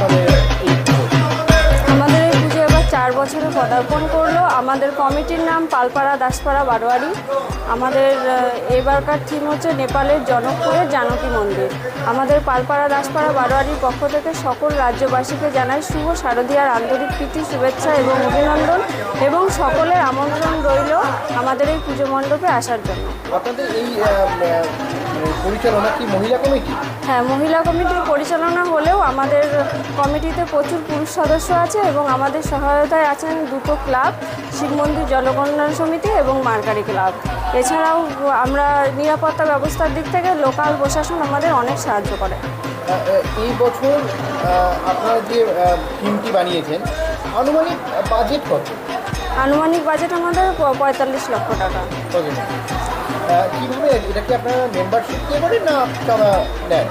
আপনাদের এই পুজো? আমাদের এই পুজো এবার 4 বছরে পদার্পণ করলো। আমাদের কমিটির নাম পালপাড়া দাসপাড়া বারোয়ারি। আমাদের এবারকার থিম হচ্ছে নেপালের জনকপুরের জানকী মন্দির। আমাদের পালপাড়া দাসপাড়া বারোয়ারির পক্ষ থেকে সকল রাজ্যবাসীকে জানাই শুভ শারদীয়ার আন্তরিক প্রীতি, শুভেচ্ছা এবং অভিনন্দন, এবং সকলের আমন্ত্রণ রইল আমাদের এই পুজো মণ্ডপে আসার জন্য। আপনাদের এই পরিচালনা কি মহিলা কমিটি? হ্যাঁ, মহিলা কমিটির পরিচালনা হলেও আমাদের কমিটিতে প্রচুর পুরুষ সদস্য আছে এবং আমাদের সহায়তায় আছেন 2টো ক্লাব, শিব মন্দির জলকল্যাণ সমিতি এবং মার্কারি ক্লাব। এছাড়াও আমরা নিরাপত্তা ব্যবস্থার দিক থেকে লোকাল প্রশাসন আমাদের অনেক সাহায্য করে। এই বছর আপনারা যে থিমটি বানিয়েছেন, আনুমানিক বাজেট কত? আনুমানিক বাজেট আমাদের 45 লক্ষ টাকা। কীভাবে এটা কি আপনারা মেম্বারশিপ দিয়ে করেন না আপনারা নেন?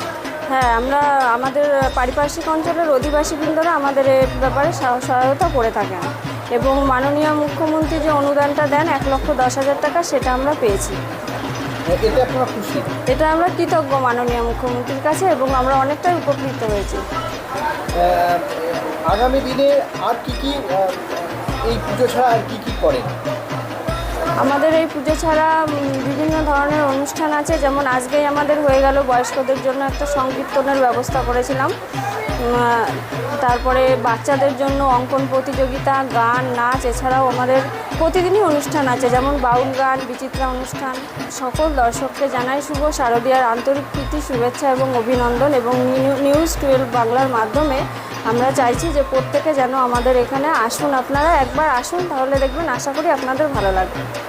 হ্যাঁ, আমরা আমাদের পারিপার্শ্বিক অঞ্চলের অধিবাসীবৃন্দরা আমাদের এর ব্যাপারে সহায়তা করে থাকেন এবং মাননীয় মুখ্যমন্ত্রী যে অনুদানটা দেন 1,10,000 টাকা, সেটা আমরা পেয়েছি। এতে আপনারা খুশি? এটা আমরা কৃতজ্ঞ মাননীয় মুখ্যমন্ত্রীর কাছে এবং আমরা অনেকটাই উপকৃত হয়েছি। আগামী দিনে আর কি এই পুজো ছাড়া আর কি করেন? আমাদের এই পুজো ছাড়া বিভিন্ন ধরনের অনুষ্ঠান আছে, যেমন আজকেই আমাদের হয়ে গেল বয়স্কদের জন্য একটা সংকীর্তনের ব্যবস্থা করেছিলাম। তারপরে বাচ্চাদের জন্য অঙ্কন প্রতিযোগিতা, গান, নাচ, এছাড়াও আমাদের প্রতিদিনই অনুষ্ঠান আছে, যেমন বাউল গান, বিচিত্রা অনুষ্ঠান। সকল দর্শককে জানাই শুভ শারদীয়ার আন্তরিক প্রীতি, শুভেচ্ছা এবং অভিনন্দন, এবং নিউজ 12 বাংলার মাধ্যমে আমরা চাইছি যে প্রত্যেকে যেন আমাদের এখানে আসুন। আপনারা একবার আসুন, তাহলে দেখবেন, আশা করি আপনাদের ভালো লাগবে।